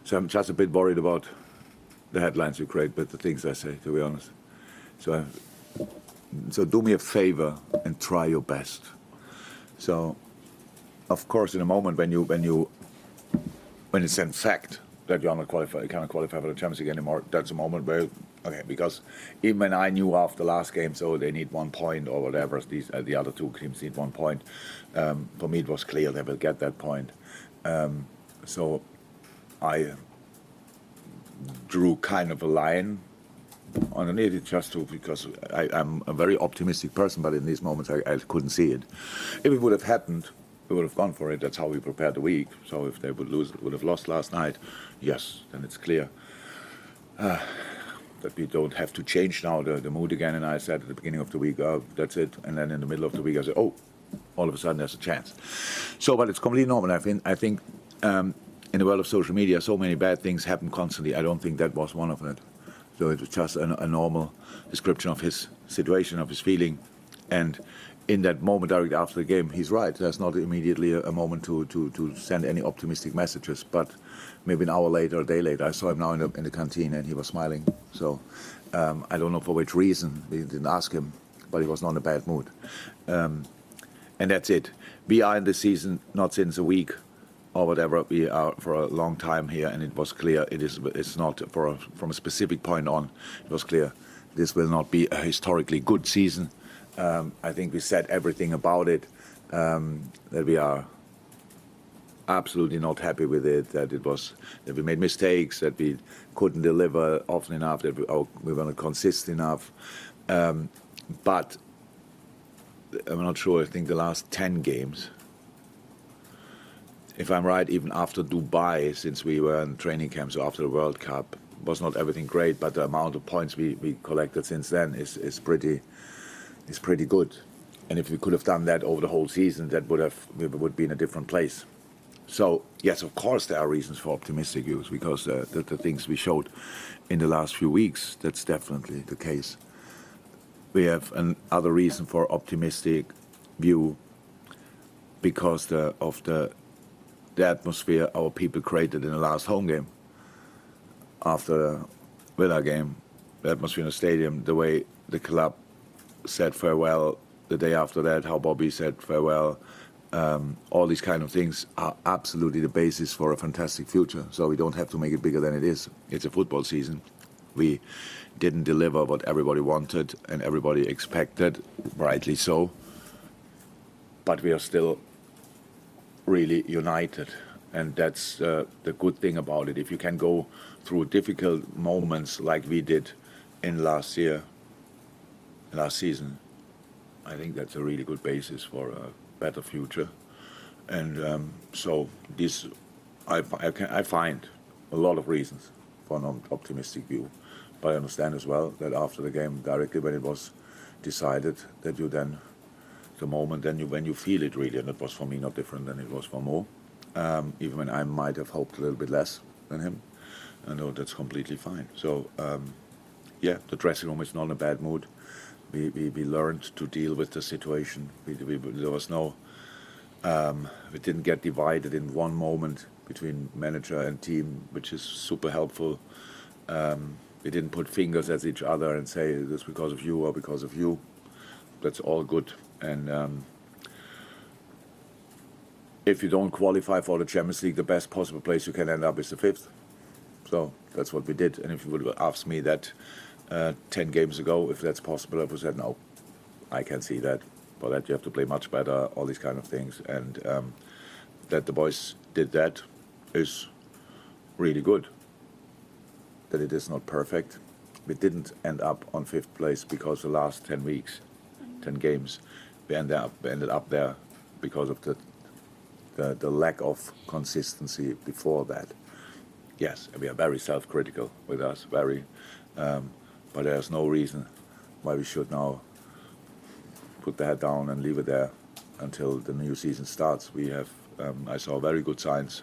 So I'm just a bit worried about the headlines you create, but the things I say, to be honest. So do me a favor and try your best. So, of course, in a moment when it's in fact that you're not qualified, you cannot qualify for the Champions League anymore, that's a moment where, okay, because even when I knew after the last game, so they need 1 point or whatever, the other two teams need 1 point, for me it was clear they will get that point. So I drew kind of a line underneath it just because I'm a very optimistic person, but in these moments I couldn't see it. If it would have happened, we would have gone for it. That's how we prepared the week. So if they would have lost last night, yes, then it's clear that we don't have to change now the mood again. And I said at the beginning of the week, oh, that's it. And then in the middle of the week, I said, oh, all of a sudden there's a chance. So, but it's completely normal. I think in the world of social media, so many bad things happen constantly. I don't think that was one of it. So it was just a normal description of his situation, of his feeling. And in that moment, directly after the game, he's right. There's not immediately a moment to send any optimistic messages. But maybe an hour later, a day later, I saw him now in the canteen and he was smiling. So I don't know for which reason. We didn't ask him, but he was not in a bad mood. And that's it. We are in the season not since a week or whatever. We are for a long time here, and it was clear it's not from a specific point on. It was clear this will not be a historically good season. I think we said everything about it, that we are absolutely not happy with it, that we made mistakes, that we couldn't deliver often enough, that we were not consistent enough. But I'm not sure. I think the last 10 games, if I'm right, even after Dubai, since we were in training camps, so after the World Cup, was not everything great, but the amount of points we collected since then is pretty good. And if we could have done that over the whole season, we would be in a different place. So yes, of course there are reasons for optimistic views, because the things we showed in the last few weeks, that's definitely the case. We have another reason for optimistic view because of the atmosphere our people created in the last home game. After the Villa game, the atmosphere in the stadium, the way the club said farewell the day after that, how Bobby said farewell, all these kind of things are absolutely the basis for a fantastic future. So we don't have to make it bigger than it is. It's a football season. We didn't deliver what everybody wanted and everybody expected, rightly so. But we are still really united. And that's the good thing about it. If you can go through difficult moments like we did in last season, I think that's a really good basis for a better future. And so this, I find a lot of reasons for an optimistic view. But I understand as well that after the game, directly when it was decided, that you then, the moment when you feel it really, and it was for me not different than it was for Mo, even when I might have hoped a little bit less than him. I know that's completely fine. So, yeah, the dressing room is not in a bad mood. We learned to deal with the situation. There was no, we didn't get divided in one moment between manager and team, which is super helpful. We didn't put fingers at each other and say this because of you or because of you. That's all good. And if you don't qualify for the Champions League, the best possible place you can end up is the 5th. So that's what we did. And if you would have asked me that 10 games ago, if that's possible, I would have said, no, I can't see that. For that, you have to play much better, all these kind of things. And that the boys did that is really good. That it is not perfect. We didn't end up on 5th place because the last 10 weeks, 10 games, we ended up there because of the lack of consistency before that. Yes, we are very self-critical with us, very, but there's no reason why we should now put the head down and leave it there until the new season starts. We have, I saw very good signs,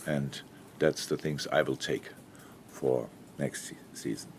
and that's the things I will take for next season.